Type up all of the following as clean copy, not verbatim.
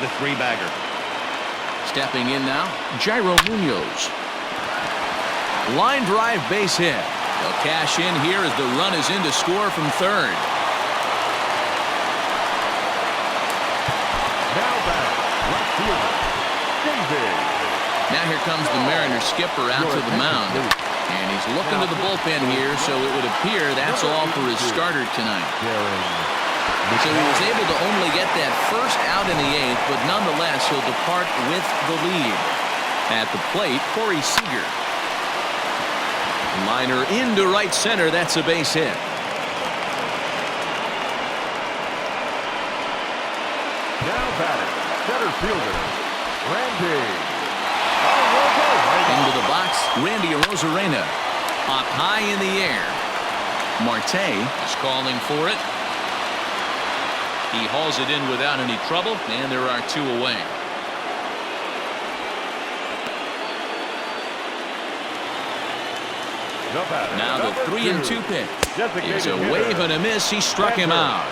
the three-bagger. Stepping in now, Jairo Munoz. Line drive base hit. They'll cash in here as the run is in to score from third. Now back, right fielder, David. Now here comes the Mariners skipper out to the mound. And he's looking to the bullpen here, so it would appear that's all for his starter tonight. So he was able to only get that first out in the eighth, but nonetheless he'll depart with the lead. At the plate, Corey Seager. Liner into right center. That's a base hit. Now batting, center fielder, Randy. Into the box, Randy Arozarena. Up high in the air. Marte is calling for it. He hauls it in without any trouble, and there are two away. Now the 3-2 pitch. It's a wave and a miss. He struck him out.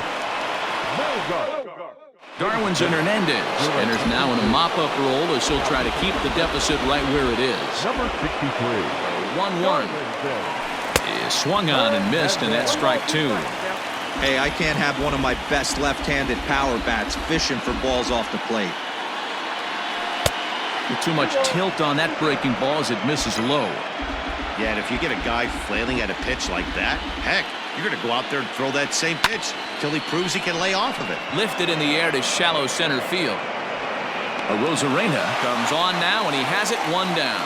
Darwinzon Hernandez enters now in a mop-up role as he'll try to keep the deficit right where it is. Number 63. 1-1 is swung on and missed, and that's strike two. Hey, I can't have one of my best left-handed power bats fishing for balls off the plate. With too much tilt on that breaking ball as it misses low. Yeah, and if you get a guy flailing at a pitch like that, heck, you're going to go out there and throw that same pitch till he proves he can lay off of it. Lifted in the air to shallow center field. Arozarena comes on now, and he has it one down.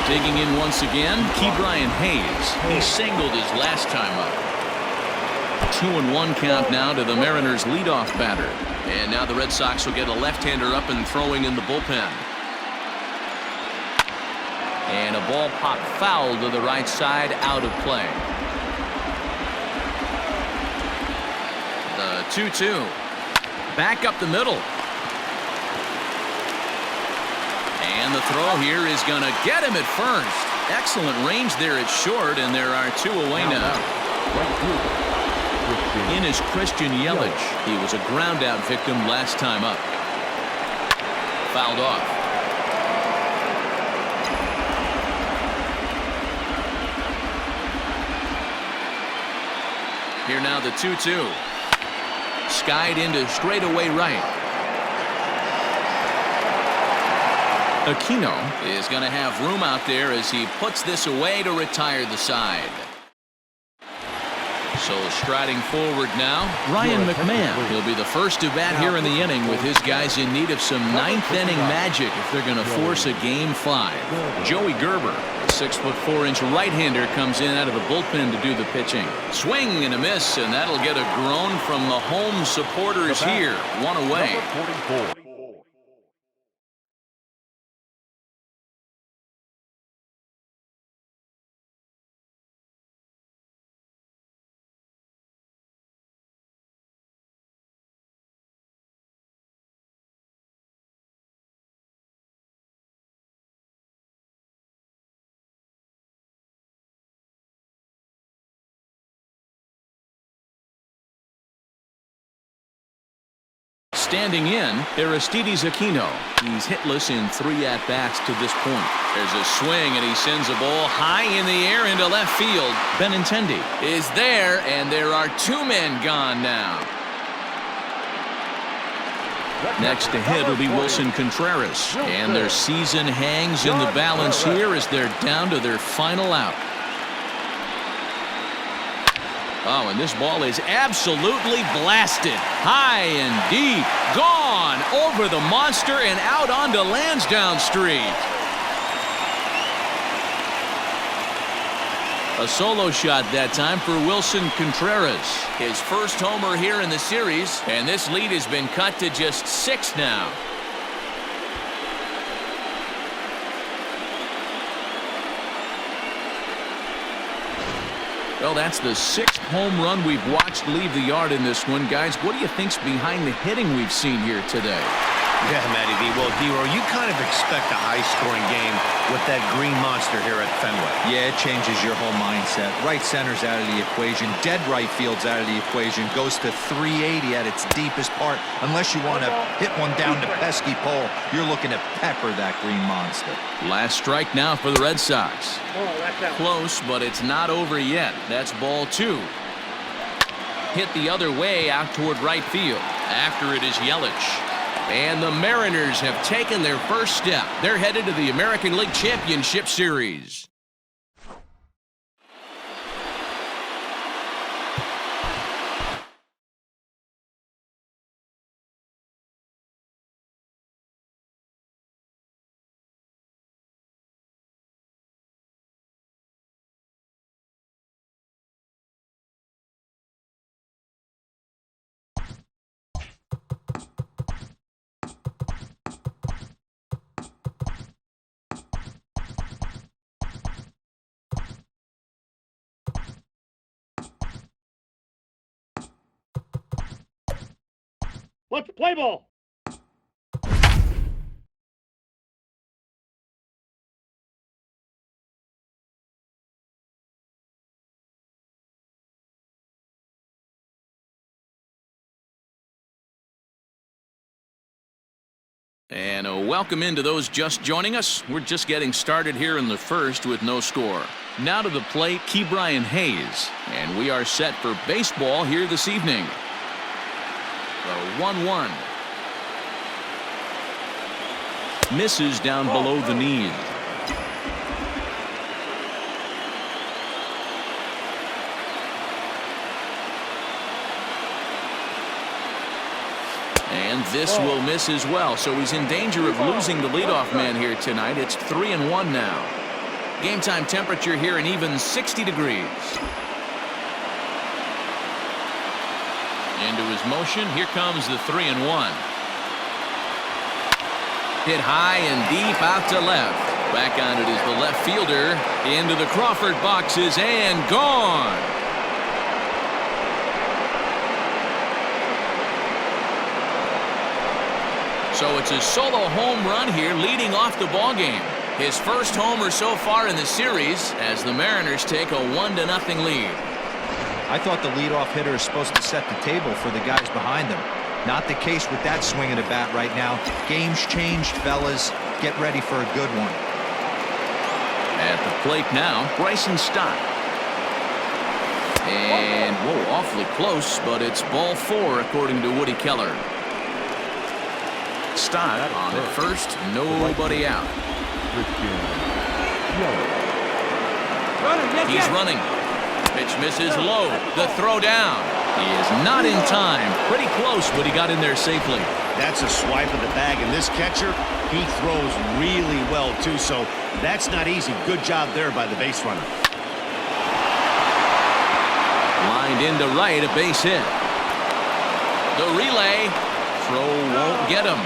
Digging in once again, Ke'Bryan Hayes. He singled his last time up. 2-1 count now to the Mariners' leadoff batter. And now the Red Sox will get a left-hander up and throwing in the bullpen. And a ball popped foul to the right side, out of play. The 2-2. Back up the middle. And the throw here is going to get him at first. Excellent range there at short, and there are two away now. In is Christian Yelich. He was a ground-out victim last time up. Fouled off. Here now the 2-2. Skied into straightaway right. Aquino is going to have room out there as he puts this away to retire the side. So striding forward now, Ryan McMahon. He'll be the first to bat here in the inning with his guys in need of some ninth-inning magic if they're going to force a Game 5. Joey Gerber, a 6'4" right-hander, comes in out of the bullpen to do the pitching. Swing and a miss, and that'll get a groan from the home supporters here. One away. Standing in, Aristides Aquino. He's hitless in 3 at-bats to this point. There's a swing, and he sends a ball high in the air into left field. Benintendi is there, and there are 2 men gone now. Next to hit will be Wilson Contreras, and their season hangs in the balance here as they're down to their final out. Oh, and this ball is absolutely blasted. High and deep. Gone over the monster and out onto Lansdowne Street. A solo shot that time for Wilson Contreras. His first homer here in the series, and this lead has been cut to just 6 now. Well, that's the 6th home run we've watched leave the yard in this one. Guys, what do you think's behind the hitting we've seen here today? Yeah, Matty D. Well, D-Row, you kind of expect a high-scoring game with that green monster here at Fenway. Yeah, it changes your whole mindset. Right center's out of the equation. Dead right field's out of the equation. Goes to 380 at its deepest part. Unless you want to hit one down the pesky pole, you're looking to pepper that green monster. Last strike now for the Red Sox. Close, but it's not over yet. That's ball 2. Hit the other way out toward right field. After it is Yelich. And the Mariners have taken their first step. They're headed to the American League Championship Series. Let's play ball. And a welcome into those just joining us. We're just getting started here in the first with no score. Now to the plate, Ke'Bryan Hayes. And we are set for baseball here this evening. The 1-1. Misses down below the knees. And this will miss as well, so he's in danger of losing the leadoff man here tonight. It's 3-1 now. Game time temperature here an even 60 degrees. Into his motion. Here comes the 3-1. Hit high and deep out to left. Back on it is the left fielder. Into the Crawford boxes and gone. So it's a solo home run here leading off the ballgame. His first homer so far in the series as the Mariners take a 1-0 lead. I thought the leadoff hitter is supposed to set the table for the guys behind him. Not the case with that swing of the bat right now. Game's changed, fellas. Get ready for a good one. At the plate now, Bryson Stott. And, whoa, awfully close, but it's ball 4 according to Woody Keller. Stott on at first, nobody out. He's running. Pitch misses low. The throw down. He is not in time. Pretty close, but he got in there safely. That's a swipe of the bag, and this catcher, he throws really well, too, so that's not easy. Good job there by the base runner. Lined into right, a base hit. The relay. Throw won't get him.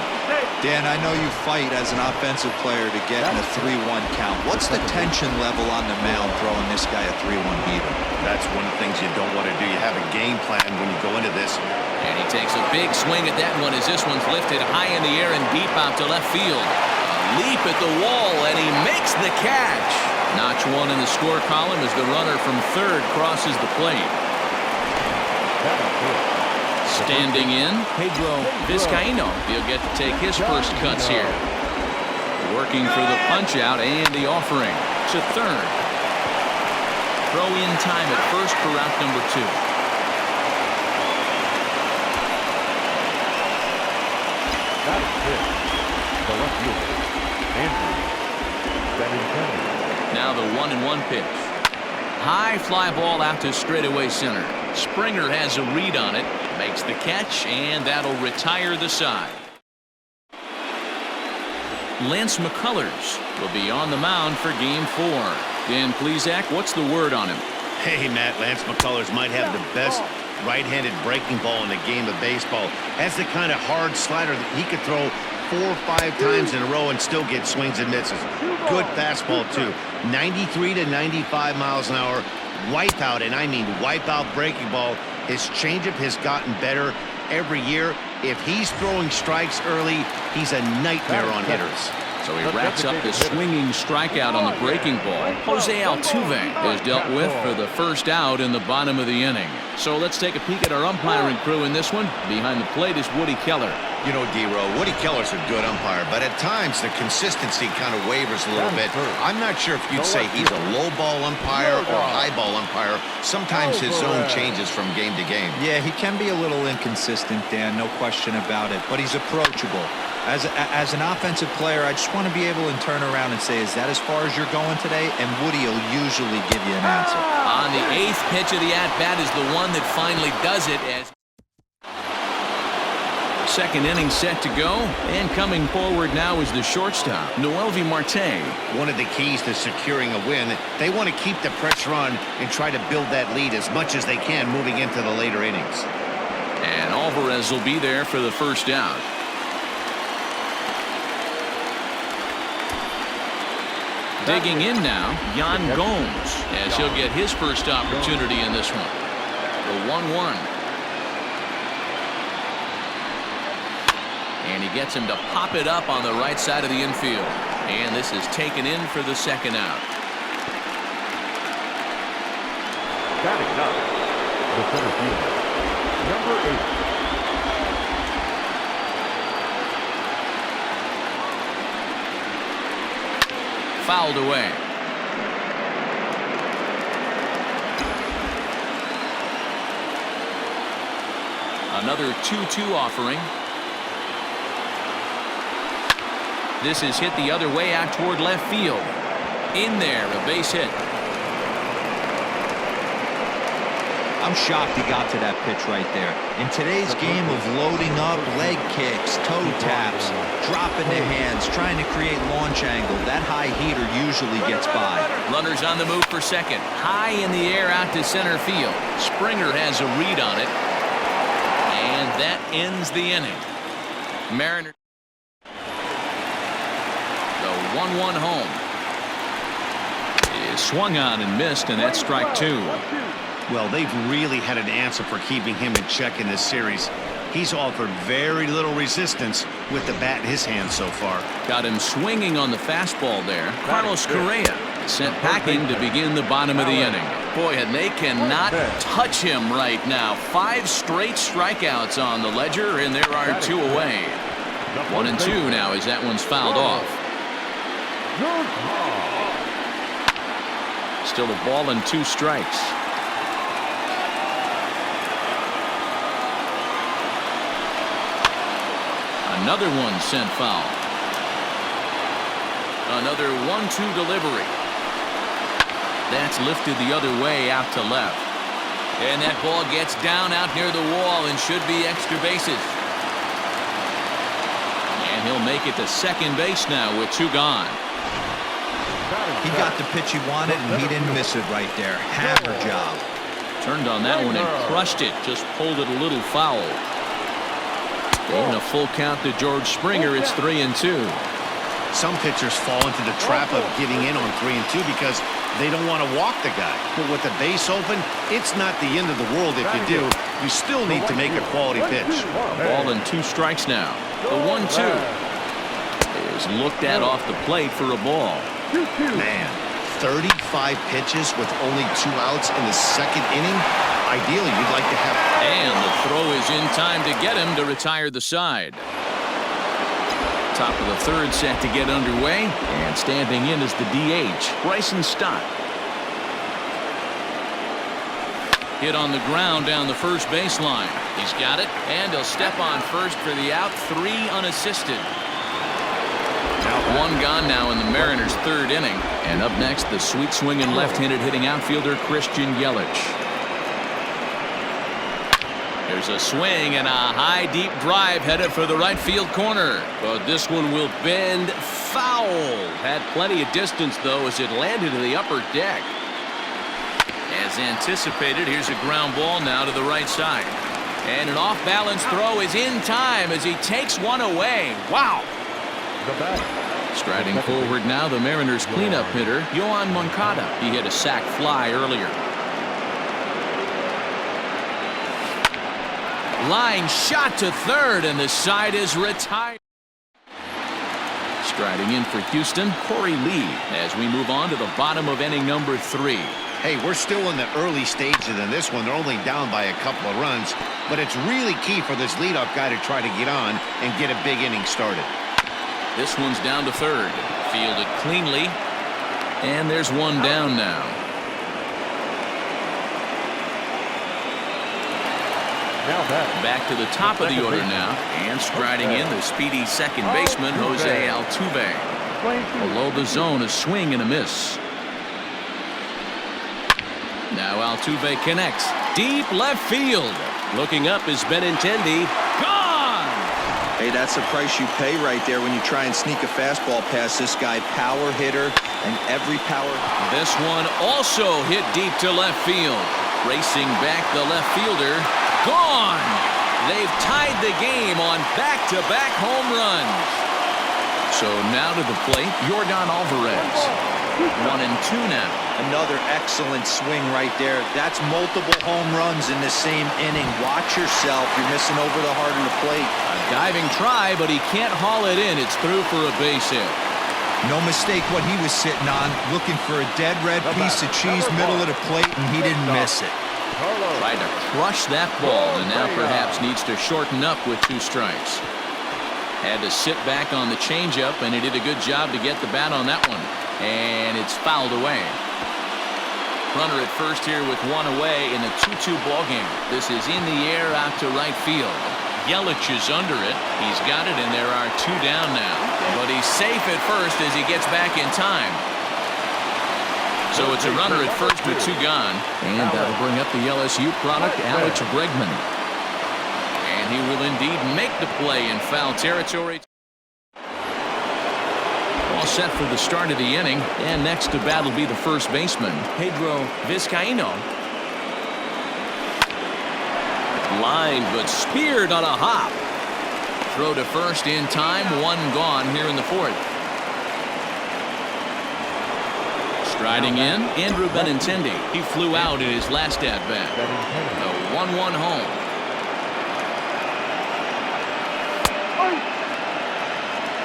Dan, I know you fight as an offensive player to get in a 3-1 count. What's the tension level on the mound throwing this guy a 3-1 beater? That's one of the things you don't want to do. You have a game plan when you go into this. And he takes a big swing at that one as this one's lifted high in the air and deep out to left field. A leap at the wall, and he makes the catch. Notch 1 in the score column as the runner from third crosses the plate. Standing in, Pedro Vizcaíno. He'll get to take his first cuts here. Working for the punch-out and the offering to third. Throw in time at first for route number 2. Now the 1-1 pitch. High fly ball out to straightaway center. Springer has a read on it. Makes the catch, and that'll retire the side. Lance McCullers will be on the mound for Game 4. Dan Plesac, what's the word on him? Hey, Matt, Lance McCullers might have the best right-handed breaking ball in the game of baseball. Has the kind of hard slider that he could throw 4 or 5 times in a row and still get swings and misses. Good fastball, too. 93 to 95 miles an hour. Wipeout, and I mean wipeout breaking ball. His changeup has gotten better every year. If he's throwing strikes early, he's a nightmare on hitters. So he racks up the swinging strikeout on the breaking ball. Jose Altuve is dealt with for the first out in the bottom of the inning. So let's take a peek at our umpiring crew in this one. Behind the plate is Woody Keller. You know, D-Row, Woody Keller's a good umpire, but at times the consistency kind of wavers a little bit. I'm not sure if you'd say he's a low ball umpire or a high ball umpire. Sometimes his zone changes from game to game. Yeah, he can be a little inconsistent, Dan, no question about it, but he's approachable. As an offensive player, I just want to be able to turn around and say, is that as far as you're going today? And Woody will usually give you an answer. On the 8th pitch of the at-bat is the one that finally does it. As second inning set to go, and coming forward now is the shortstop, Noelvi Marte. One of the keys to securing a win, they want to keep the pressure on and try to build that lead as much as they can moving into the later innings. And Alvarez will be there for the first out. Digging in now, Yan Gomes, as he'll get his first opportunity in this one. The 1-1. And he gets him to pop it up on the right side of the infield. And this is taken in for the second out. Batting up, the center fielder, number 8. Fouled away. Another 2-2 offering. This is hit the other way out toward left field. In there, a base hit. I'm shocked he got to that pitch right there. In today's game of loading up, leg kicks, toe taps, dropping the hands, trying to create launch angle, that high heater usually gets by. Runners on the move for second. High in the air out to center field. Springer has a read on it. And that ends the inning. Mariners. The 1-1 home. Is swung on and missed, and that's strike 2. Well, they've really had an answer for keeping him in check in this series. He's offered very little resistance with the bat in his hand so far. Got him swinging on the fastball there. Carlos Correa sent packing to begin the bottom of the inning. Boy, and they cannot touch him right now. 5 straight strikeouts on the ledger, and there are 2 away. 1-2 now as that one's fouled off. Still a ball and 2 strikes. Another one sent foul. Another 1-2 delivery. That's lifted the other way out to left. And that ball gets down out near the wall and should be extra bases. And he'll make it to second base now with 2 gone. He got the pitch he wanted, and he didn't miss it right there. Hammer job. Turned on that one and crushed it. Just pulled it a little foul. And a full count to George Springer. It's 3-2. Some pitchers fall into the trap of giving in on 3-2 because they don't want to walk the guy. But with the base open, it's not the end of the world if you do. You still need to make a quality pitch. Ball and 2 strikes now. The 1-2 is looked at off the plate for a ball. Man, 35 pitches with only 2 outs in the second inning. Ideally, you'd like to have. And the throw is in time to get him to retire the side. Top of the 3rd set to get underway, and standing in is the DH, Bryson Stott. Hit on the ground down the first baseline. He's got it, and he'll step on first for the out. 3 unassisted. 1 gone now in the Mariners' 3rd inning. And up next, the sweet swinging left-handed hitting outfielder Christian Yelich. There's a swing and a high deep drive headed for the right field corner. But this one will bend foul. Had plenty of distance though as it landed in the upper deck. As anticipated, here's a ground ball now to the right side. And an off-balance throw is in time as he takes one away. Wow. Striding forward now, the Mariners cleanup hitter, Yoan Moncada. He hit a sac fly earlier. Line shot to third, and the side is retired. Striding in for Houston, Corey Lee, as we move on to the bottom of inning number 3. Hey, we're still in the early stages in this one. They're only down by a couple of runs, but it's really key for this leadoff guy to try to get on and get a big inning started. This one's down to third. Fielded cleanly, and there's one down now. Back to the top of the order now, and striding in the speedy second baseman, Jose Altuve. Below the zone, a swing and a miss. Now Altuve connects. Deep left field. Looking up is Benintendi. Gone! Hey, that's the price you pay right there when you try and sneak a fastball past this guy. Power hitter, and every power. This one also hit deep to left field. Racing back the left fielder. Gone! They've tied the game on back-to-back home runs. So now to the plate, Yordan Alvarez. 1-2 now. Another excellent swing right there. That's multiple home runs in the same inning. Watch yourself. You're missing over the heart of the plate. A diving try, but he can't haul it in. It's through for a base hit. No mistake what he was sitting on. Looking for a dead red piece of cheese middle of the plate, and he didn't miss it. Tried to crush that ball, and now perhaps needs to shorten up with 2 strikes. Had to sit back on the changeup, and he did a good job to get the bat on that one. And it's fouled away. Runner at first here with 1 away in a 2-2 ball game. This is in the air out to right field. Yelich is under it. He's got it, and there are 2 down now. But he's safe at first as he gets back in time. So it's a runner at first with 2 gone. And that'll bring up the LSU product, Alex Bregman. And he will indeed make the play in foul territory. All set for the start of the inning. And next to bat will be the first baseman, Pedro Vizcaino. Line, but speared on a hop. Throw to first in time. 1 gone here in the 4th. Striding in, Andrew Benintendi. He flew out in his last at-bat. A 1-1 home.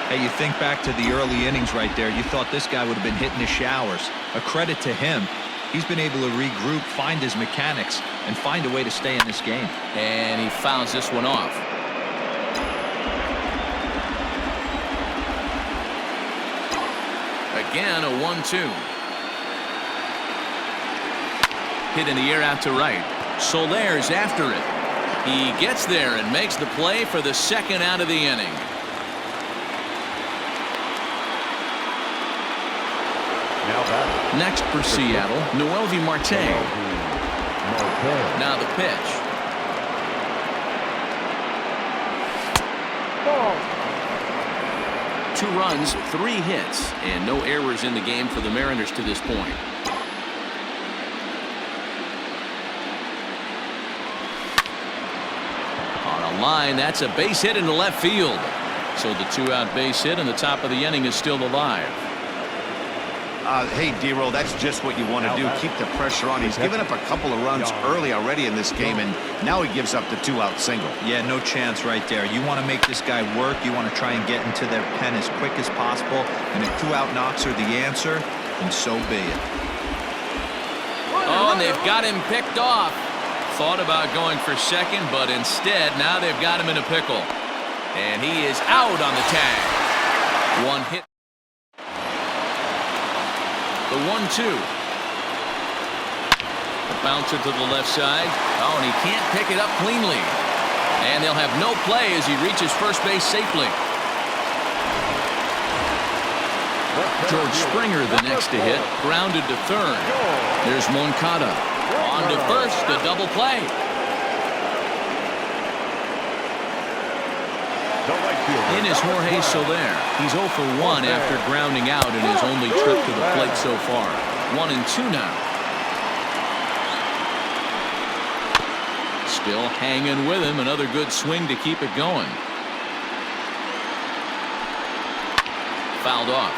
Hey, you think back to the early innings right there. You thought this guy would have been hitting the showers. A credit to him. He's been able to regroup, find his mechanics, and find a way to stay in this game. And he fouls this one off. Again, a 1-2. Hit in the air out to right. Soler's after it. He gets there and makes the play for the 2nd out of the inning. Next for Seattle, Noelvi Marte. Now the pitch. Ball. 2 runs, 3 hits, and no errors in the game for the Mariners to this point. On a line, that's a base hit into left field. So the 2-out base hit in the top of the inning is still alive. Hey, D-Roll, that's just what you want to do. Keep the pressure on. He's given up a couple of runs early already in this game, and now he gives up the 2-out single. Yeah, no chance right there. You want to make this guy work. You want to try and get into their pen as quick as possible, and if 2-out knocks are the answer, then so be it. Oh, and they've got him picked off. Thought about going for second, but instead, now they've got him in a pickle. And he is out on the tag. 1 hit. The 1-2. The bouncer to the left side. Oh, and he can't pick it up cleanly. And they'll have no play as he reaches first base safely. George Springer the next to hit. Grounded to third. There's Moncada. On to first, the double play. In is Jorge Soler. He's 0 for 1 after grounding out in his only trip to the plate so far. 1-2 now. Still hanging with him. Another good swing to keep it going. Fouled off.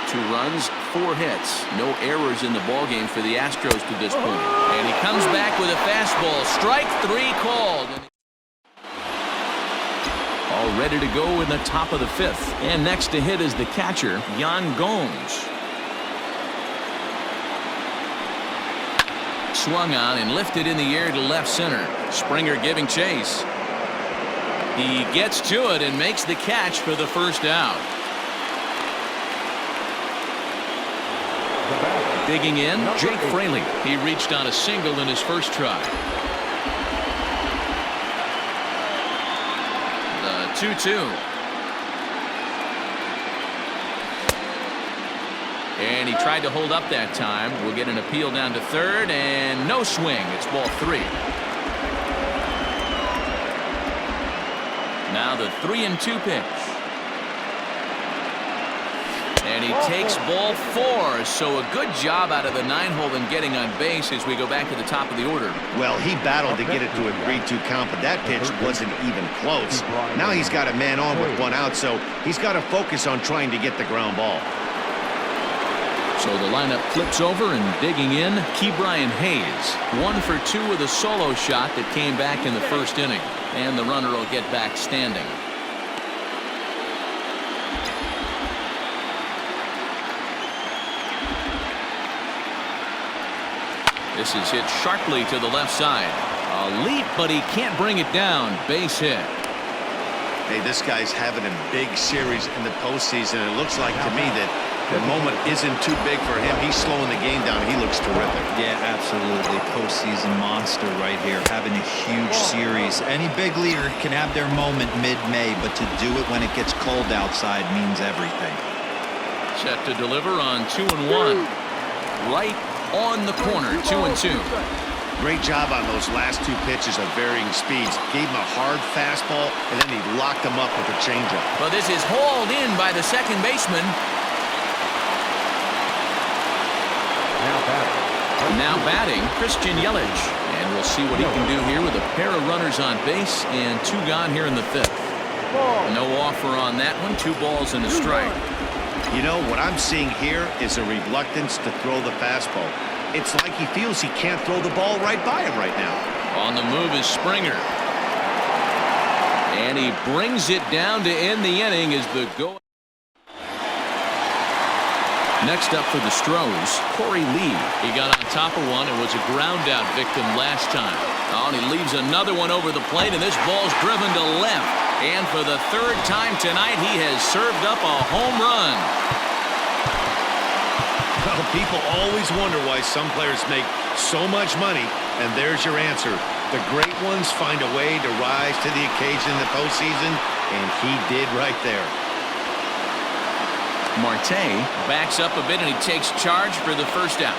2 runs, 4 hits. No errors in the ballgame for the Astros to this point. And he comes back with a fastball. Strike 3 called. All ready to go in the top of the 5th. And next to hit is the catcher, Yan Gomes. Swung on and lifted in the air to left center. Springer giving chase. He gets to it and makes the catch for the first out. Digging in, Jake Fraley. He reached on a single in his first try. The 2-2. And he tried to hold up that time. We'll get an appeal down to third, and no swing. It's ball 3. Now the 3-2 pitch. And he takes ball 4. So a good job out of the 9-hole in getting on base as we go back to the top of the order. Well, he battled to get it to a 3-2 count, but that pitch wasn't even close. Now he's got a man on with 1 out, so he's got to focus on trying to get the ground ball. So the lineup flips over, and digging in, Ke'Bryan Hayes. 1 for 2 with a solo shot that came back in the first inning. And the runner will get back standing. This is hit sharply to the left side. A leap, but he can't bring it down. Base hit. Hey, this guy's having a big series in the postseason. It looks like to me that the moment isn't too big for him. He's slowing the game down. He looks terrific. Yeah, absolutely. Postseason monster right here. Having a huge series. Any big leaguer can have their moment mid-May, but to do it when it gets cold outside means everything. Set to deliver on 2-1. Right on the corner, 2-2. Great job on those last 2 pitches of varying speeds. Gave him a hard fastball, and then he locked him up with a changeup. Well, this is hauled in by the second baseman. Now batting, Christian Yelich. And we'll see what he can do here with a pair of runners on base and 2 gone here in the 5th. No offer on that one. 2 balls and a strike. You know, what I'm seeing here is a reluctance to throw the fastball. It's like he feels he can't throw the ball right by him right now. On the move is Springer. And he brings it down to end the inning as the go. Next up for the Stros, Corey Lee. He got on top of one and was a ground out victim last time. Oh, and he leaves another one over the plate, and this ball's driven to left. And for the 3rd time tonight, he has served up a home run. Well, people always wonder why some players make so much money, and there's your answer. The great ones find a way to rise to the occasion in the postseason, and he did right there. Marte backs up a bit, and he takes charge for the first out.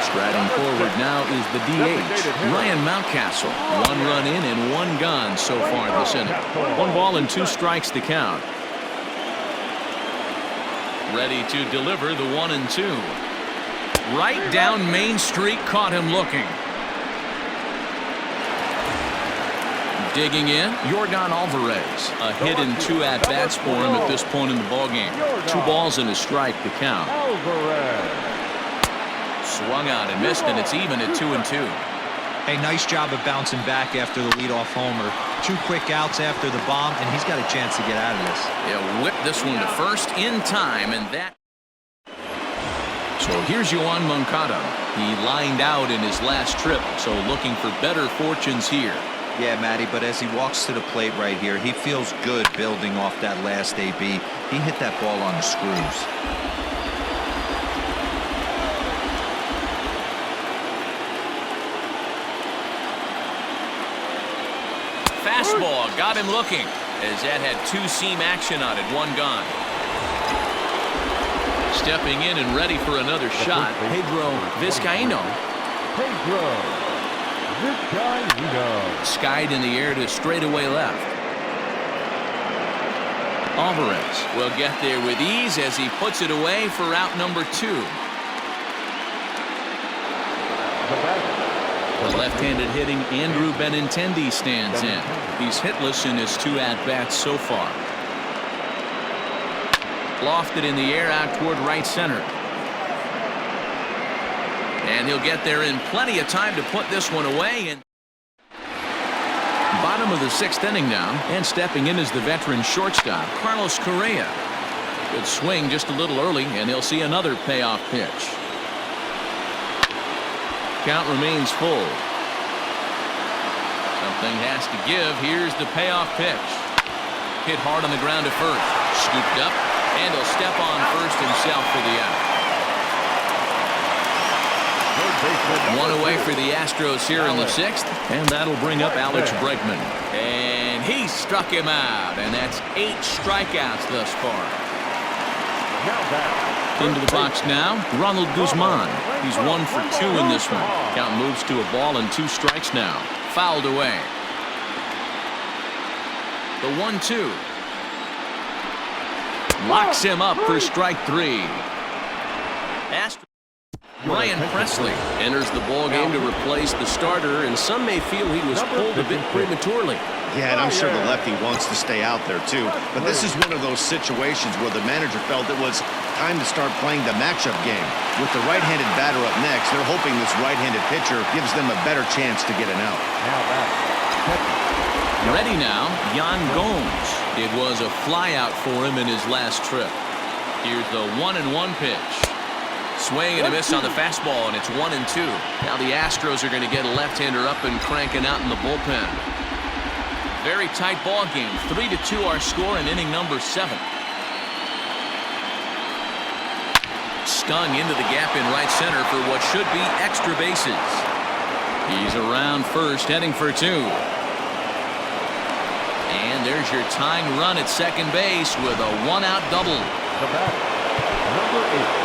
Striding forward now is the DH, Ryan Mountcastle. 1 run in and 1 gone so far this inning. 1 ball and 2 strikes to count. Ready to deliver the 1-2. Right down Main Street, caught him looking. Digging in, Yordan Alvarez. A hit and 2 at-bats for him at this point in the ballgame. 2 balls and a strike to count. Swung on and missed, and it's even at 2-2. Hey, nice job of bouncing back after the leadoff homer. 2 quick outs after the bomb, and he's got a chance to get out of this. Yeah, whipped this one to first in time, and that. So here's Yoan Moncada. He lined out in his last trip, so looking for better fortunes here. Yeah, Matty, but as he walks to the plate right here, he feels good building off that last AB. He hit that ball on the screws. Fastball got him looking, as that had 2-seam action on it, 1 gone. Stepping in and ready for another shot, Pedro Vizcaíno. Skied in the air to straightaway left. Alvarez will get there with ease as he puts it away for out number 2. The left-handed hitting Andrew Benintendi stands in. He's hitless in his 2 at-bats so far. Lofted in the air out toward right center. And he'll get there in plenty of time to put this one away. And bottom of the 6th inning now, and stepping in is the veteran shortstop, Carlos Correa. Good swing just a little early, and he'll see another payoff pitch. Count remains full. Something has to give. Here's the payoff pitch. Hit hard on the ground to first. Scooped up, and he'll step on first himself for the out. One away for the Astros here in the 6th, and that'll bring up Alex Bregman. And he struck him out, and that's 8 strikeouts thus far. Into the box now, Ronald Guzman. He's 1 for 2 in this one. Count moves to a ball and 2 strikes now. Fouled away. The 1-2. Locks him up for strike 3. Ryan Presley enters the ball game to replace the starter, and some may feel he was pulled a bit prematurely. Yeah, and I'm sure the lefty wants to stay out there too. But this is one of those situations where the manager felt it was time to start playing the matchup game. With the right-handed batter up next, they're hoping this right-handed pitcher gives them a better chance to get an out. Ready now, Yan Gomes. It was a flyout for him in his last trip. Here's the 1-1 pitch. Swing and a miss on the fastball, and it's 1-2. Now the Astros are going to get a left-hander up and cranking out in the bullpen. Very tight ball game. 3-2 our score in inning number 7. Stung into the gap in right center for what should be extra bases. He's around first, heading for 2. And there's your tying run at second base with a 1-out double.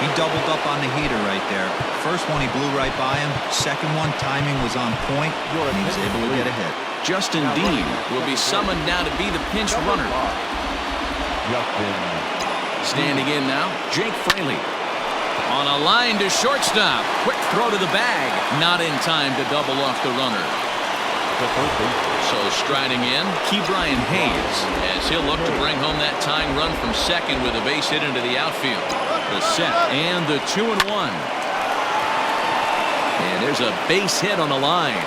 He doubled up on the heater right there. First one he blew right by him. Second one, timing was on point, and he was able to get a hit. Justin Dean will be summoned now to be the pinch runner. Standing in now, Jake Fraley. On a line to shortstop. Quick throw to the bag. Not in time to double off the runner. So striding in, Ke'Bryan Hayes, as he'll look to bring home that tying run from second with a base hit into the outfield. The set and the 2-1. And there's a base hit on the line.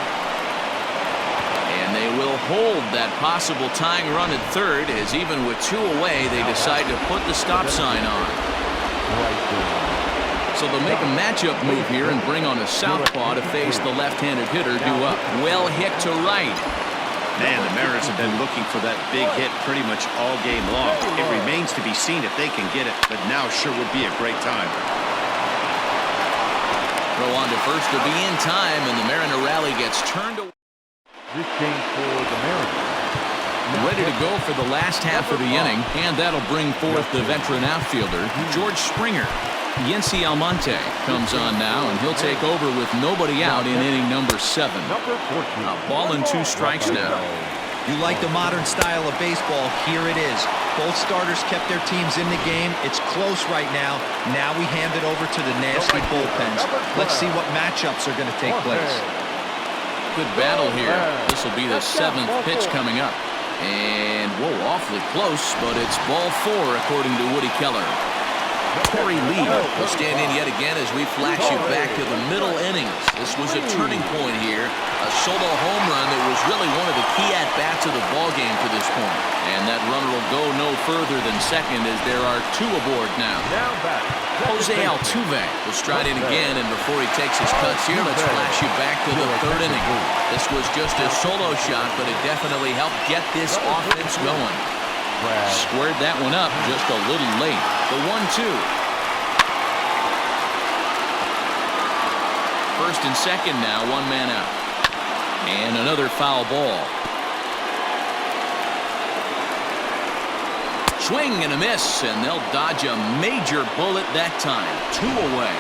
And they will hold that possible tying run at third, as even with 2 away, they decide to put the stop sign on. So they'll make a matchup move here and bring on a southpaw to face the left-handed hitter due up. Well hit to right. Man, the Mariners have been looking for that big hit pretty much all game long. It remains to be seen if they can get it, but now sure would be a great time. Throw on to first to be in time, and the Mariner rally gets turned away. This game for the Mariners. Ready to go for the last half of the inning, and that'll bring forth the veteran outfielder, George Springer. Yency Almonte comes on now, and he'll take over with nobody out in inning number 7. A ball and 2 strikes now. You like the modern style of baseball, here it is. Both starters kept their teams in the game. It's close right now. Now we hand it over to the nasty bullpens. Let's see what matchups are going to take place. Good battle here. This will be the 7th pitch coming up. And, whoa, awfully close, but it's ball 4 according to Woody Keller. Corey Lee will stand in yet again as we flash you back to the middle innings. This was a turning point here. A solo home run that was really one of the key at-bats of the ballgame to this point. And that runner will go no further than second as there are 2 aboard now. Jose Altuve will stride in again, and before he takes his cuts here, let's flash you back to the 3rd inning. This was just a solo shot, but it definitely helped get this offense going. Squared that one up just a little late. The 1-2. First and second now, 1 man out. And another foul ball. Swing and a miss, and they'll dodge a major bullet that time. 2 away.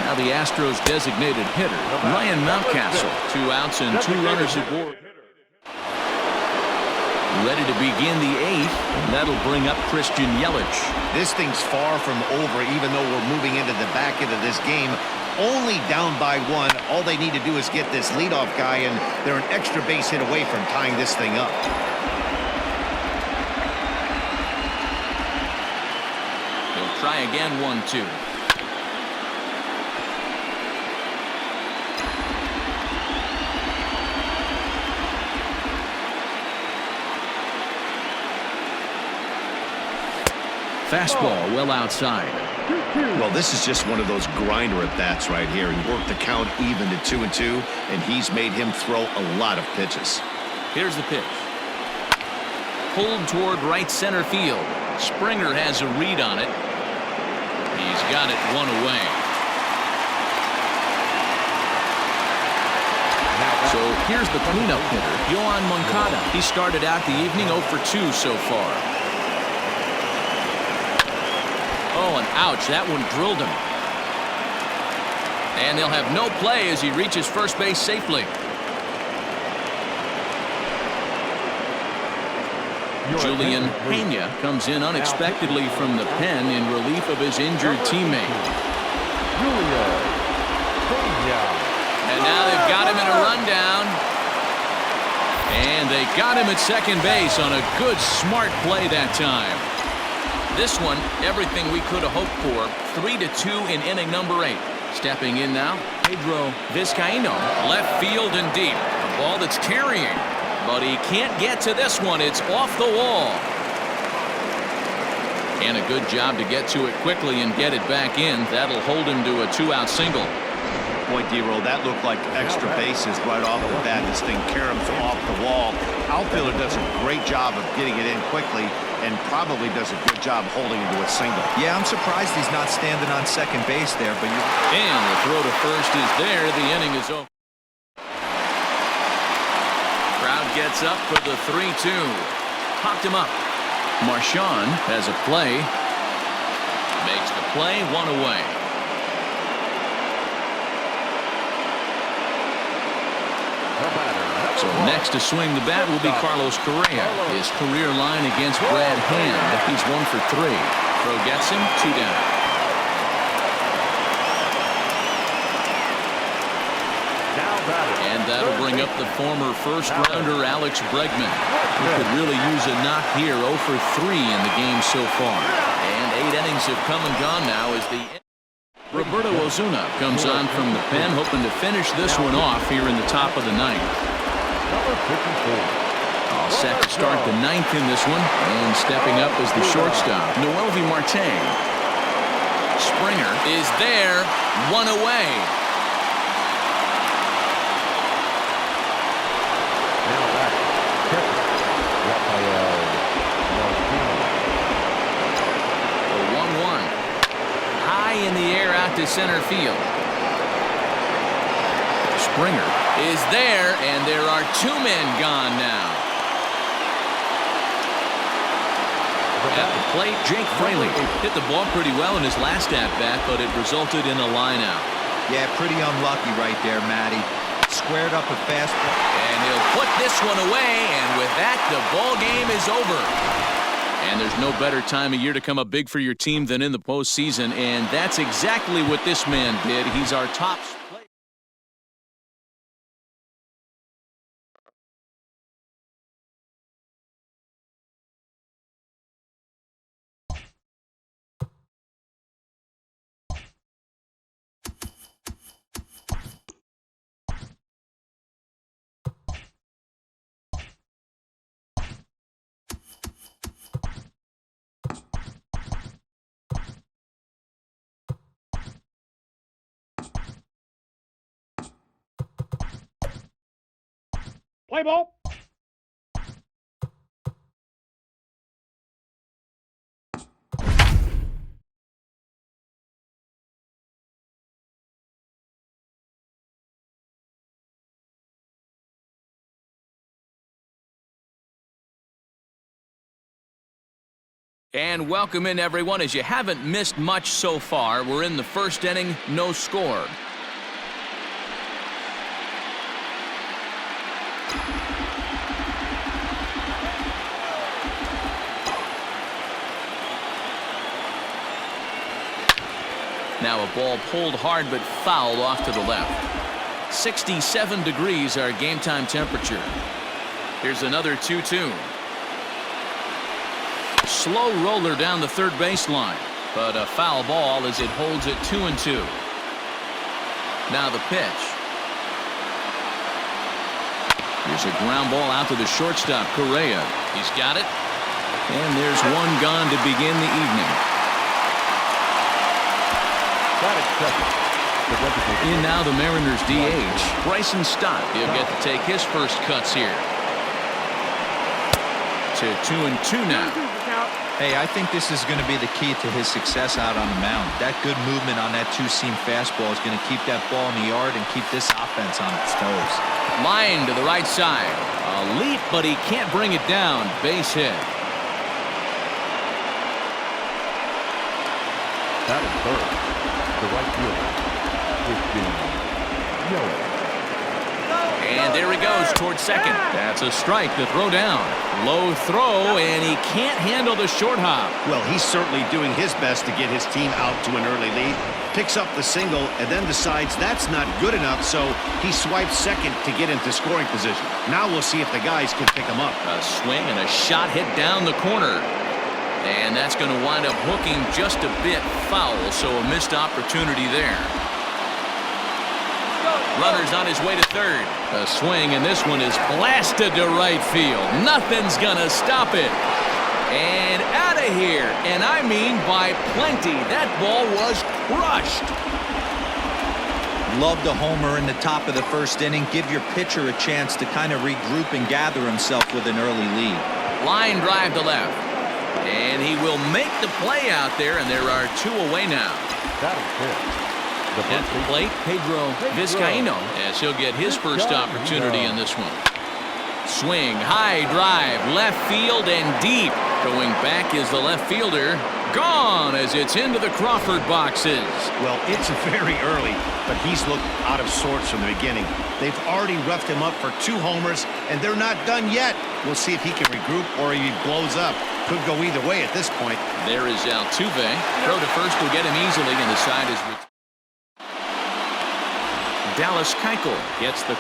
Now the Astros designated hitter, Ryan Mountcastle. 2 outs and 2 runners aboard. Ready to begin the 8th, and that'll bring up Christian Yelich. This thing's far from over, even though we're moving into the back end of this game. Only down by 1. All they need to do is get this leadoff guy, and they're an extra base hit away from tying this thing up. Try again, 1-2. Fastball well outside. Well, this is just one of those grinder at-bats right here. He worked the count even to 2-2, and he's made him throw a lot of pitches. Here's the pitch. Pulled toward right center field. Springer has a read on it. He's got it one away. So here's the cleanup hitter, Yohan Moncada. He started out the evening 0 for 2 so far. Oh, and ouch, that one drilled him. And they'll have no play as he reaches first base safely. Julian Pena comes in unexpectedly from the pen in relief of his injured teammate. And now they've got him in a rundown. And they got him at second base on a good, smart play that time. This one, everything we could have hoped for. 3-2 in inning number 8. Stepping in now, Pedro Vizcaíno. Left field and deep. A ball that's carrying. But he can't get to this one. It's off the wall. And a good job to get to it quickly and get it back in. That'll hold him to a 2-out single. Boy, D-Roll, that looked like extra bases right off the bat. This thing caroms off the wall. Outfielder does a great job of getting it in quickly and probably does a good job holding it to a single. Yeah, I'm surprised he's not standing on second base there. But and the throw to first is there. The inning is over. Crowd gets up for the 3-2. Popped him up. Marchand has a play. Makes the play, one away. So next to swing the bat will be Carlos Correa. His career line against Brad Hand. He's 1 for 3. Throw gets him, 2 down. And that'll bring up the former first-rounder Alex Bregman, who could really use a knock here. 0 for 3 in the game so far. And 8 innings have come and gone now as the Roberto Osuna comes on from the pen, hoping to finish this one off here in the top of the 9th. All set to start the 9th in this one, and stepping up as the shortstop, Noelvi Marte. Springer is there, 1 away. The 1-1. High in the air out to center field. Springer is there, and there are 2 men gone now. At the plate, Jake Fraley hit the ball pretty well in his last at-bat, but it resulted in a line-out. yeah, pretty unlucky right there, Matty. Squared up a fastball. And he'll put this one away, and with that, the ball game is over. And there's no better time of year to come up big for your team than in the postseason, and that's exactly what this man did. He's our top player. Play ball. And welcome in, everyone. As you haven't missed much so far, we're in the first inning, no score. Now a ball pulled hard but fouled off to the left. 67 degrees our game time temperature. Here's another 2-2. Slow roller down the third baseline. but a foul ball as it holds it 2-2. Now the pitch. Here's a ground ball out to the shortstop, Correa. He's got it. And there's one gone to begin the evening. In now the Mariners DH, Bryson Stott. He'll get to take his first cuts here. To 2-2 now. Hey, I think this is going to be the key to his success out on the mound. That good movement on that two-seam fastball is going to keep that ball in the yard and keep this offense on its toes. Line to the right side. A leap, but he can't bring it down. Base hit. That is third. The right fielder. And there he goes towards second. That's a strike to throw down. Low throw, and he can't handle the short hop. Well, he's certainly doing his best to get his team out to an early lead. Picks up the single and then decides that's not good enough, so he swipes second to get into scoring position. Now we'll see if the guys can pick him up. A swing and a shot hit down the corner. And that's going to wind up hooking just a bit foul, so a missed opportunity there. Runner's on his way to third. A swing, and this one is blasted to right field. Nothing's gonna stop it. And out of here. And I mean by plenty. That ball was crushed. Love the homer in the top of the first inning. Give your pitcher a chance to kind of regroup and gather himself with an early lead. Line drive to left. And he will make the play out there, and there are two away now. At the plate, Pedro Vizcaíno, as he'll get his first opportunity in this one. Swing, high drive, left field and deep. Going back is the left fielder. Gone as it's into the Crawford boxes. Well, it's very early, but he's looked out of sorts from the beginning. They've already roughed him up for 2 homers, and they're not done yet. We'll see if he can regroup or if he blows up. Could go either way at this point. There is Altuve. Throw to first will get him easily, and the side is Dallas Keuchel gets the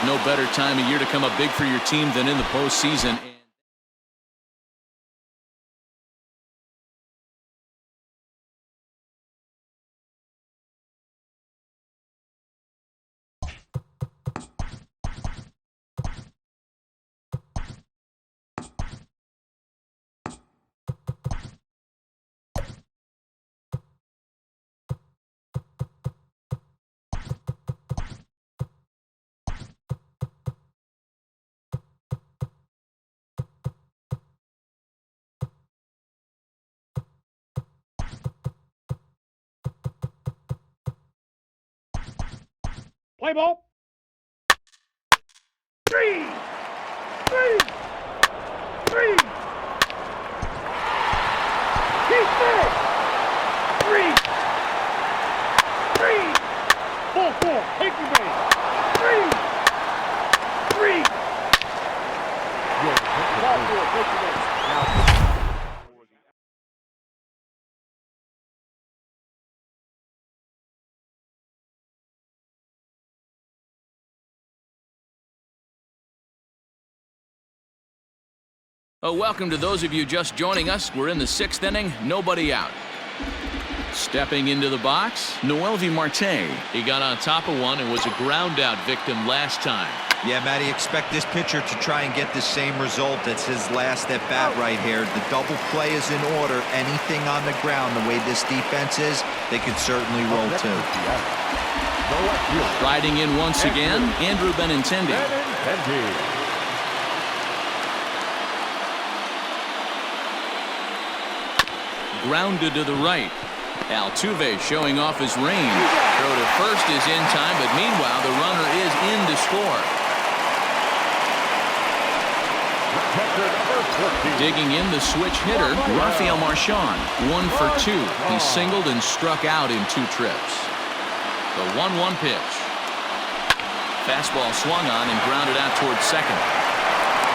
no better time of year to come up big for your team than in the postseason. Play ball. 3. 3. 3. Keep it. 3. 3. Ball 4. Take your base. 3. 3. Ball 4. Take your base. Now. Welcome to those of you just joining us. We're in the 6th inning, nobody out. Stepping into the box, Noelvi Marte. He got on top of one and was a ground-out victim last time. Yeah, Matty, expect this pitcher to try and get the same result. That's his last at bat right here. The double play is in order. Anything on the ground, the way this defense is, they could certainly roll too. Riding in once again, Andrew Benintendi. Grounded to the right. Altuve showing off his range. Throw to first is in time, but meanwhile the runner is in to score. Digging in the switch hitter, Rafael Marchand, 1 for 2. He singled and struck out in 2 trips. The 1-1 pitch. Fastball swung on and grounded out towards second.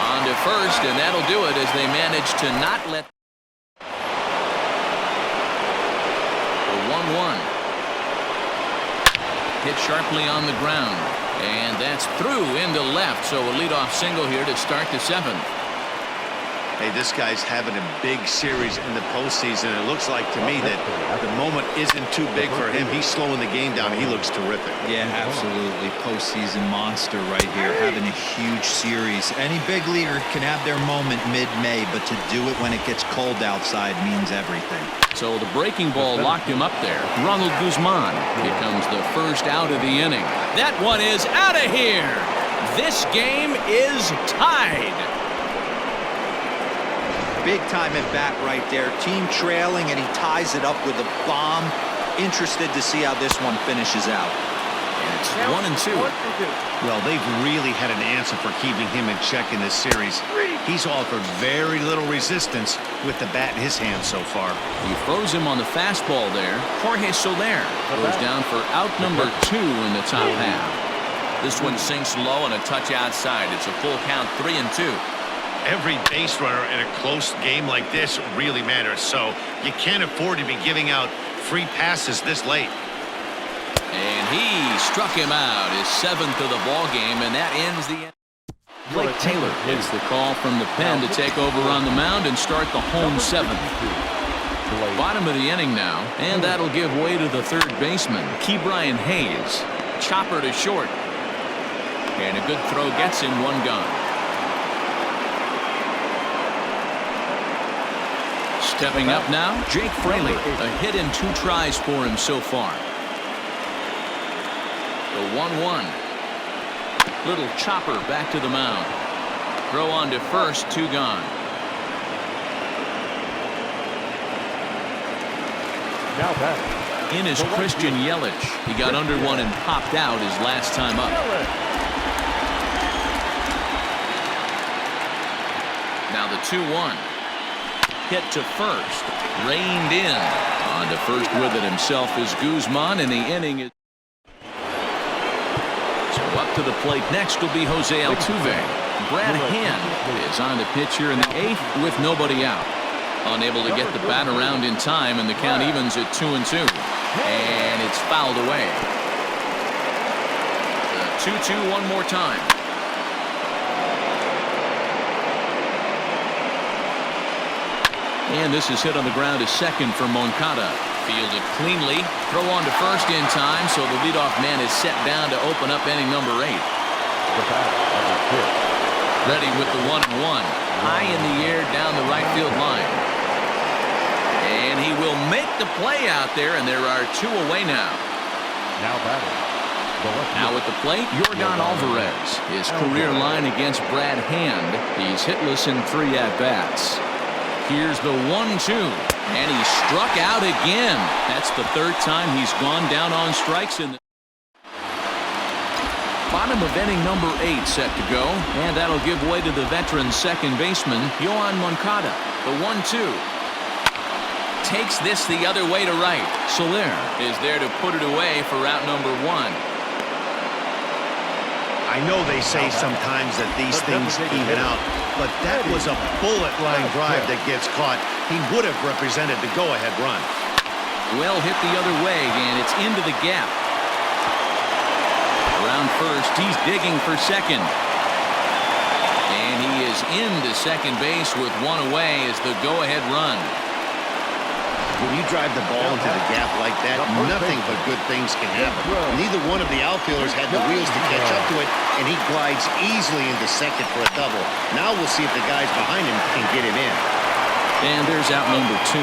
On to first, and that'll do it as they manage to not let the 1-1. Hit sharply on the ground, and that's through into left, so a leadoff single here to start the 7th. Hey, this guy's having a big series in the postseason. It looks like to me that the moment isn't too big for him. He's slowing the game down. He looks terrific. Yeah, absolutely. Postseason monster right here, having a huge series. Any big leaguer can have their moment mid-May, but to do it when it gets cold outside means everything. So the breaking ball locked him up there. Ronald Guzman becomes the first out of the inning. That one is out of here. This game is tied. Big time at bat right there. Team trailing, and he ties it up with a bomb. Interested to see how this one finishes out. It's 1-2. Well, they've really had an answer for keeping him in check in this series. He's offered very little resistance with the bat in his hand so far. He froze him on the fastball there. Jorge Soler goes down for out number 2 in the top half. This one sinks low and a touch outside. It's a full count, 3-2. Every base runner in a close game like this really matters, so you can't afford to be giving out free passes this late. And he struck him out, his 7th of the ball game, and that ends the end. Blake Taylor gets the call from the pen to take over on the mound and start the home 7th. Bottom of the inning now, and that'll give way to the third baseman, Ke'Bryan Hayes. Chopper to short, and a good throw gets him 1 gone. Stepping up now, Jake Fraley. A hit in 2 tries for him so far. The 1-1. Little chopper back to the mound. Throw on to first, 2 gone. Now back. In is Christian Yelich. He got under one and popped out his last time up. Now the 2-1. Hit to first. Reined in. On to first with it himself is Guzman, and the inning is. So up to the plate next will be Jose Altuve. Brad Hand is on the pitch here in the 8th with nobody out. Unable to get the bat around in time, and the count evens at 2-2. And it's fouled away. The 2-2 one more time. And this is hit on the ground to second for Moncada. Fielded cleanly. Throw on to first in time, so the leadoff man is set down to open up inning number 8. Ready with the 1-1. High in the air down the right field line. And he will make the play out there, and there are 2 away now. Now batting. Now at the plate, Yordan Alvarez. His career line against Brad Hand. He's hitless in 3 at-bats. Here's the 1-2, and he struck out again. That's the 3rd time he's gone down on strikes in the bottom of inning number 8 set to go, and that'll give way to the veteran second baseman, Yoan Moncada. The 1-2 takes this the other way to right. Soler is there to put it away for out number 1. I know they say sometimes that these things even out, but that was a bullet line drive that gets caught. He would have represented the go-ahead run. Well hit the other way, and it's into the gap. Around first, he's digging for second. And he is into second base with 1 away as the go-ahead run. When you drive the ball into the gap like that, nothing but good things can happen. Neither one of the outfielders had the wheels to catch up to it, and he glides easily into second for a double. Now we'll see if the guys behind him can get him in. And there's out number 2.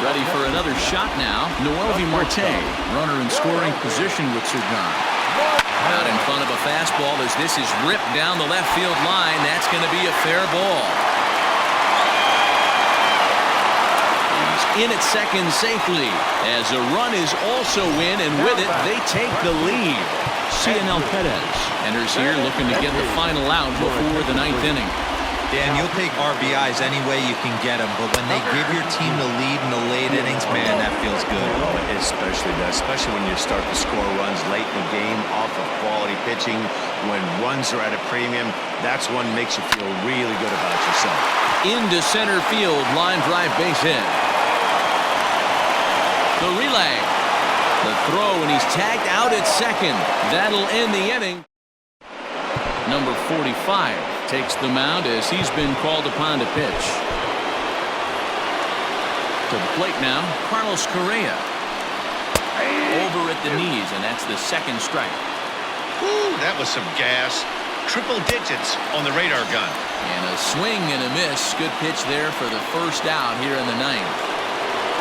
Ready for another shot now. Noelvi Marte, runner in scoring position with Sugan. Out in front of a fastball as this is ripped down the left field line. That's going to be a fair ball. He's in at second safely, as a run is also in, and with it, they take the lead. Cianel Perez enters here looking to get the final out before the 9th inning. Dan, you'll take RBIs any way you can get them, but when they give your team the lead in the late innings, man, that feels good. Oh, it especially does, especially when you start to score runs late in the game off of quality pitching. When runs are at a premium, that's what makes you feel really good about yourself. Into center field, line drive, base hit. The relay. The throw, and he's tagged out at second. That'll end the inning. Number 45 takes the mound as he's been called upon to pitch. To the plate now, Carlos Correa. Over at the knees, and that's the second strike. Woo, that was some gas. Triple digits on the radar gun. And a swing and a miss. Good pitch there for the first out here in the 9th.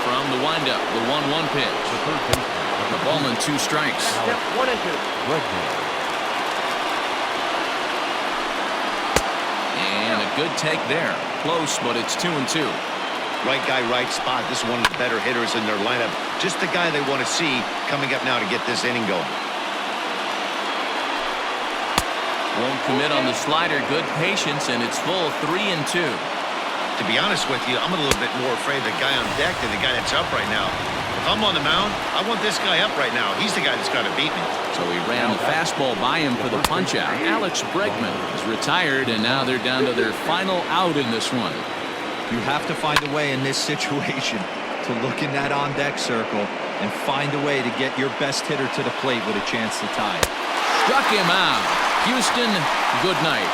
From the windup, the 1-1 pitch. The ball and 2 strikes. Yep, 1 and 2. And a good take there. Close, but it's 2-2. Right guy, right spot. This is one of the better hitters in their lineup. Just the guy they want to see coming up now to get this inning going. Won't commit on the slider. Good patience, and it's full 3-2. To be honest with you, I'm a little bit more afraid of the guy on deck than the guy that's up right now. If I'm on the mound, I want this guy up right now. He's the guy that's got to beat me. So he ran the fastball by him for the punch-out. Alex Bregman is retired, and now they're down to their final out in this one. You have to find a way in this situation to look in that on-deck circle and find a way to get your best hitter to the plate with a chance to tie. Struck him out. Houston, good night.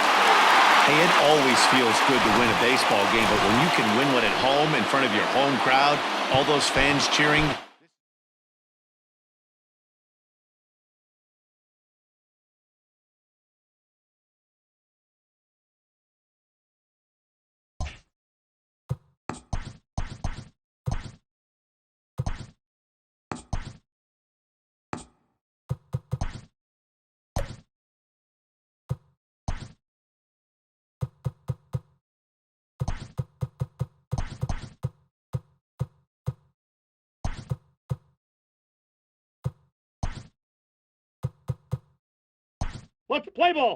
Hey, it always feels good to win a baseball game, but when you can win one at home in front of your home crowd, all those fans cheering. Let's play ball.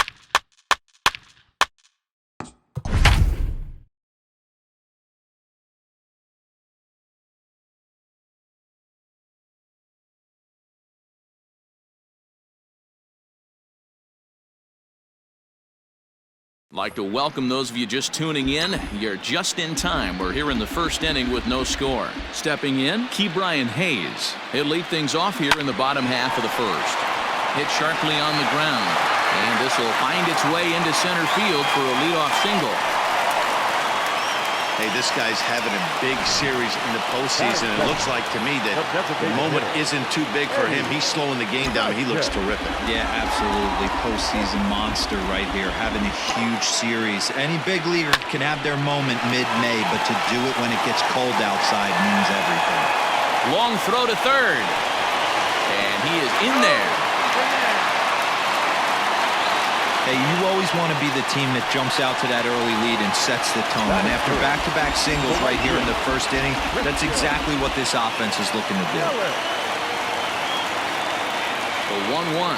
Like to welcome those of you just tuning in. You're just in time. We're here in the first inning with no score. Stepping in, Ke'Bryan Hayes. He'll lead things off here in the bottom half of the first. Hit sharply on the ground, and this will find its way into center field for a leadoff single. Hey, this guy's having a big series in the postseason. It looks like to me that the moment isn't too big for him. He's slowing the game down. He looks terrific. Yeah, absolutely. Postseason monster right here, having a huge series. Any big leaguer can have their moment mid-May, but to do it when it gets cold outside means everything. Long throw to third, and he is in there. Hey, you always want to be the team that jumps out to that early lead and sets the tone. And after back-to-back singles right here in the first inning, that's exactly what this offense is looking to do. The 1-1.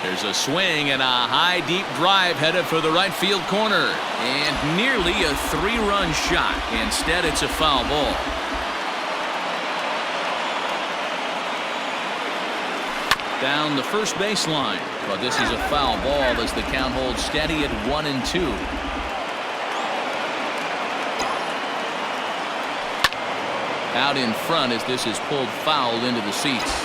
There's a swing and a high, deep drive headed for the right field corner. And nearly a 3-run shot. Instead, it's a foul ball. Down the first baseline, but this is a foul ball as the count holds steady at 1-2. Out in front as this is pulled foul into the seats.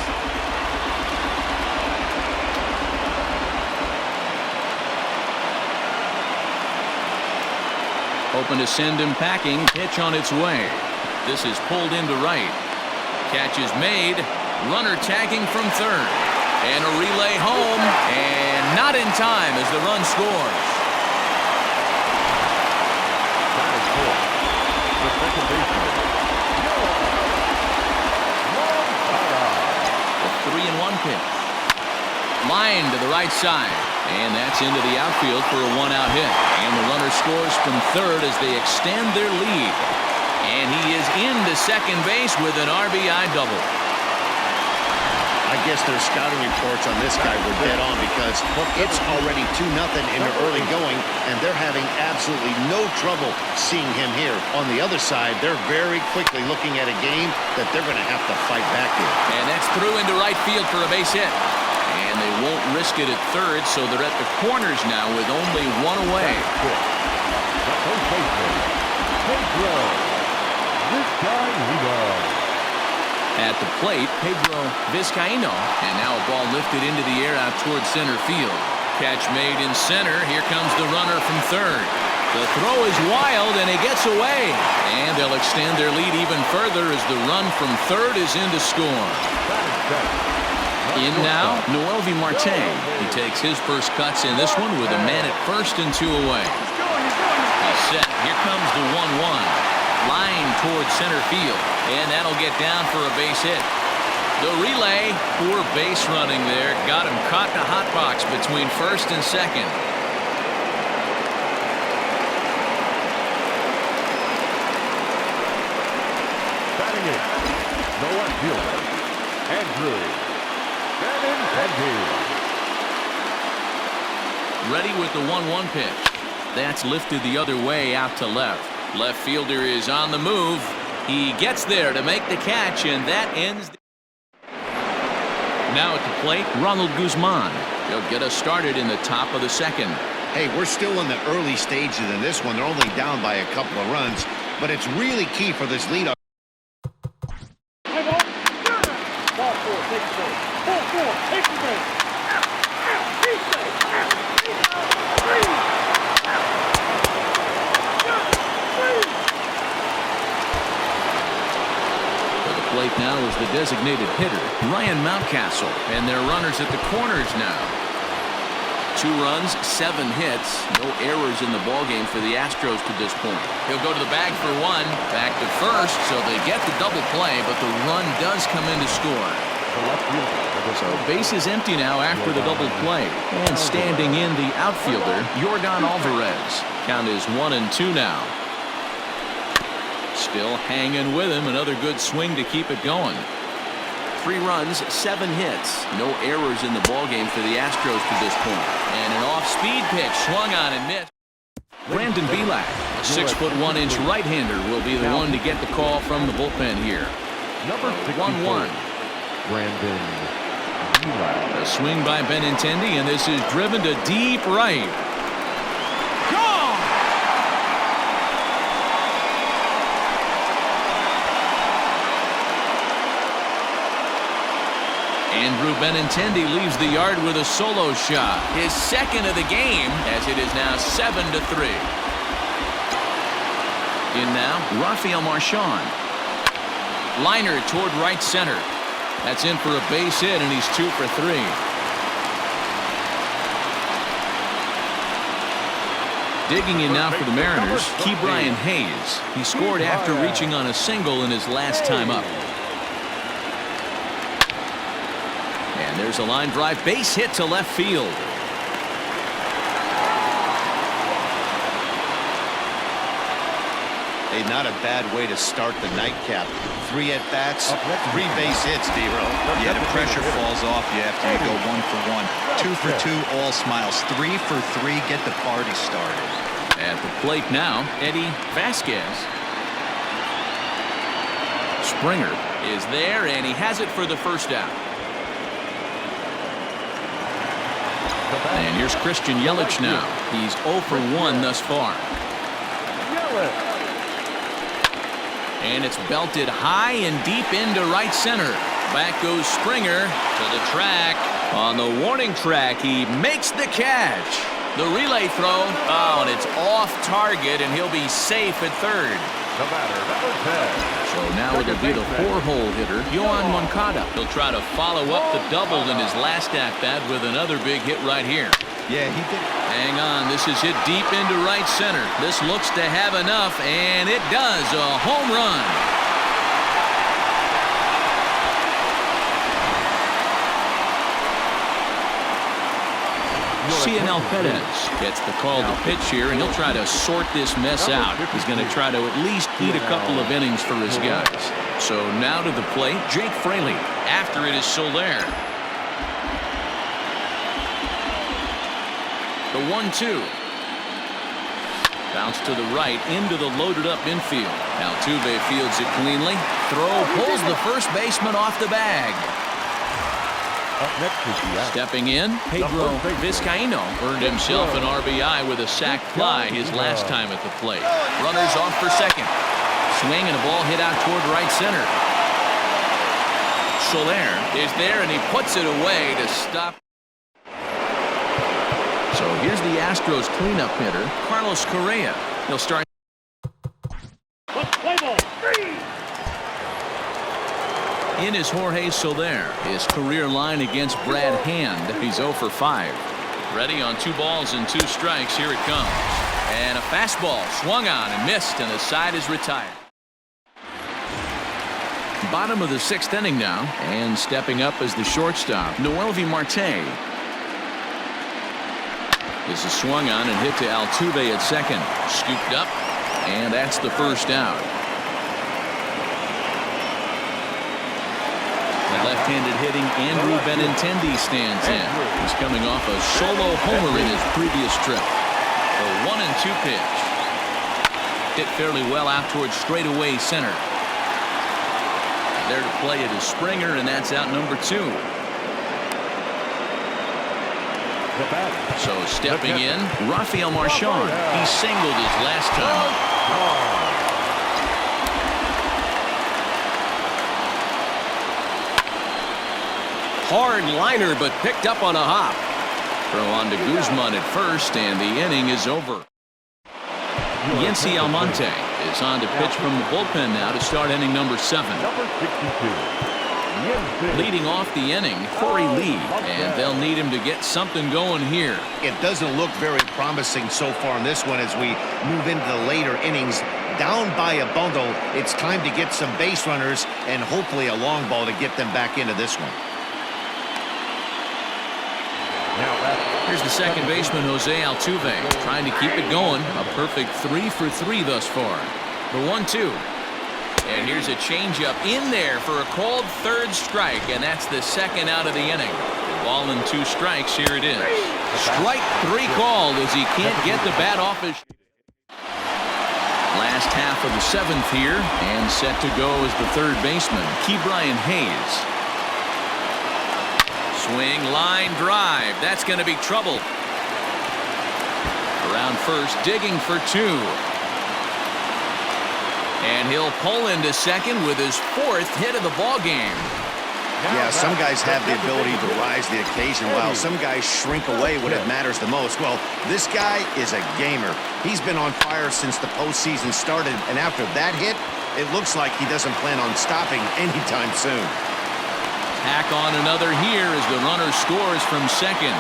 Open to send him packing. Pitch on its way. This is pulled into right. Catch is made. Runner tagging from third. And a relay home, and not in time as the run scores. That is four. The second baseman. The 3-1 pitch. Line to the right side. And that's into the outfield for a 1-out hit. And the runner scores from third as they extend their lead. And he is into second base with an RBI double. I guess their scouting reports on this guy were dead on because it's already 2-0 in the early going, and they're having absolutely no trouble seeing him here. On the other side, they're very quickly looking at a game that they're going to have to fight back in. And that's through into right field for a base hit. And they won't risk it at third, so they're at the corners now with only one away. At the plate, Pedro Vizcaíno. And now a ball lifted into the air out towards center field. Catch made in center. Here comes the runner from third. The throw is wild, and he gets away. And they'll extend their lead even further as the run from third is in to score. In now, Noelvi Marte. He takes his first cuts in this one with a man at first and 2 away. He's set. Here comes the 1-1. Line towards center field, and that'll get down for a base hit. The relay, poor base running there, got him caught in a hot box between first and second. Batting it, the left fielder, Andrew Benintendi. Ready with the 1-1 pitch. That's lifted the other way out to left. Left fielder is on the move. He gets there to make the catch, and that ends. Now at the plate, Ronald Guzman. He'll get us started in the top of the second. Hey, we're still in the early stages in this one. They're only down by a couple of runs, but it's really key for this leadoff. Ball 4, take the base. Ball 4, take the base. Plate now is the designated hitter, Ryan Mountcastle, and they're runners at the corners now. 2 runs, 7 hits, no errors in the ballgame for the Astros to this point. He'll go to the bag for 1, back to first, so they get the double play, but the run does come in to score. So base is empty now after the double play, and standing in the outfielder, Yordan Alvarez. Count is 1-2 now. Still hanging with him. Another good swing to keep it going. 3 runs, 7 hits. No errors in the ballgame for the Astros to this point. And an off-speed pitch swung on and missed. Brandon Bielak, a 6'1" right-hander, will be the one to get the call from the bullpen here. Number 1-1. Brandon Bielak. A swing by Benintendi, and this is driven to deep right. Andrew Benintendi leaves the yard with a solo shot. His second of the game, as it is now 7-3. In now, Rafael Marchand. Liner toward right center. That's in for a base hit, and he's 2 for 3. Digging in now for the Mariners, Ke'Bryan Hayes. He scored after reaching on a single in his last time up. And there's a line drive base hit to left field. Hey, not a bad way to start the nightcap. 3 at-bats, 3 base hits, D-Roll. Yeah, the pressure falls off you after you go 1 for 1. 2 for 2, all smiles. 3 for 3, get the party started. At the plate now, Eddie Vasquez. Springer is there, and he has it for the first out. And here's Christian Yelich now. He's 0 for 1 thus far. And it's belted high and deep into right center. Back goes Springer to the track. On the warning track, he makes the catch. The relay throw. Oh, and it's off target, and he'll be safe at third. The batter, number 10. So now it'll be the 4-hole hitter, Yoan Moncada. He'll try to follow up the double in his last at-bat with another big hit right here. Yeah, he did. Hang on, this is hit deep into right center. This looks to have enough, and it does. A home run. Cianel Perez gets the call to pitch here, and he'll try to sort this mess out. He's going to try to at least eat a couple of innings for his guys. So now to the plate, Jake Fraley. After it is Soler. The 1-2. Bounce to the right into the loaded up infield. Altuve fields it cleanly. Throw pulls the first baseman off the bag. Up next is the Stepping in, Pedro Vizcaíno earned himself an RBI with a sac fly his last time at the plate. Runners off for second. Swing and a ball hit out toward right center. Soler is there and he puts it away to stop. So here's the Astros cleanup hitter, Carlos Correa. He'll start. Play ball. 3. In is Jorge Soler. His career line against Brad Hand. He's 0 for 5. Ready on 2 balls and 2 strikes. Here it comes. And a fastball swung on and missed, and the side is retired. Bottom of the 6th inning now, and stepping up as the shortstop, Noelvi Marte. This is swung on and hit to Altuve at second. Scooped up, and that's the first out. The left-handed hitting Andrew Benintendi stands in. He's coming off a solo homer in his previous trip. The 1-2 pitch. Hit fairly well out towards straightaway center. There to play it is Springer, and that's out number 2. So stepping in, Rafael Marchand. He singled his last time up. Hard liner, but picked up on a hop. Throw on to Guzman at first, and the inning is over. Yency Almonte is on to pitch from the bullpen now to start inning number 7. Number 62. Leading off the inning, Corey Lee, and they'll need him to get something going here. It doesn't look very promising so far in this one as we move into the later innings. Down by a bundle, it's time to get some base runners and hopefully a long ball to get them back into this one. Here's the second baseman, Jose Altuve, trying to keep it going. A perfect 3 for 3 thus far. The 1-2. And here's a changeup in there for a called 3rd strike, and that's the second out of the inning. Ball and 2 strikes. Here it is. Strike 3 called as he can't get the bat off his. Last half of the 7th here, and set to go as the 3rd baseman, Ke'Bryan Hayes. Swing, line drive. That's going to be trouble. Around first, digging for 2. And he'll pull into second with his 4th hit of the ball game. Yeah, some guys have the ability to rise the occasion while some guys shrink away when it matters the most. Well, this guy is a gamer. He's been on fire since the postseason started, and after that hit, it looks like he doesn't plan on stopping anytime soon. Tack on another here as the runner scores from second.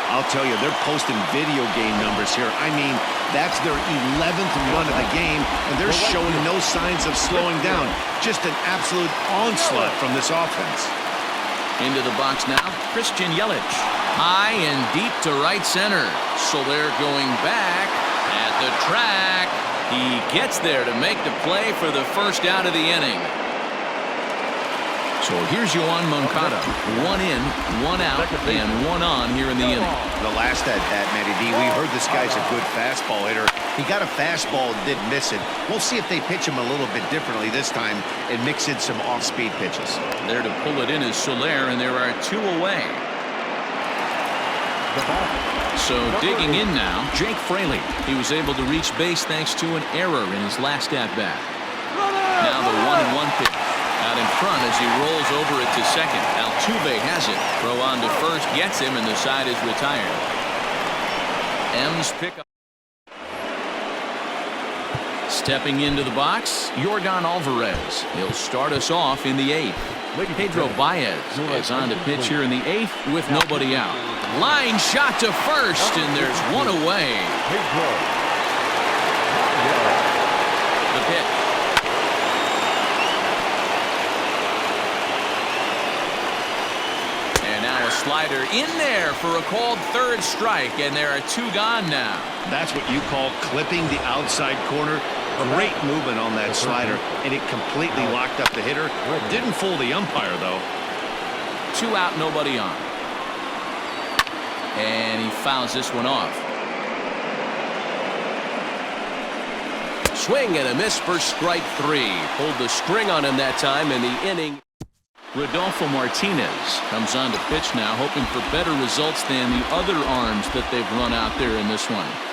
I'll tell you, they're posting video game numbers here. I mean, that's their 11th run of the game, and they're showing no signs of slowing down. Just an absolute onslaught from this offense. Into the box now, Christian Yelich. High and deep to right center. Soler going back at the track. He gets there to make the play for the first out of the inning. So here's Yoan Moncada. 1 in, 1 out, and 1 on here in the inning. The last at bat, Matty D, we heard this guy's a good fastball hitter. He got a fastball and didn't miss it. We'll see if they pitch him a little bit differently this time and mix in some off-speed pitches. There to pull it in is Soler, and there are 2 away. So digging in now, Jake Fraley. He was able to reach base thanks to an error in his last at-bat. Now the 1-1 pitch. Out in front as he rolls over it to second. Altuve has it. Throw on to first, gets him, and the side is retired. M's pickup. Stepping into the box, Yordan Alvarez. He'll start us off in the 8th. Pedro Baez is on to pitch here in the 8th with nobody out. Line shot to first, and there's 1 away. The pitch. Slider in there for a called third strike, and there are 2 gone now. That's what you call clipping the outside corner. Great movement on that slider, and it completely locked up the hitter. Didn't fool the umpire, though. 2 out, nobody on. And he fouls this one off. Swing and a miss for strike 3. Pulled the string on him that time in the inning. Rodolfo Martinez comes on to pitch now, hoping for better results than the other arms that they've run out there in this one.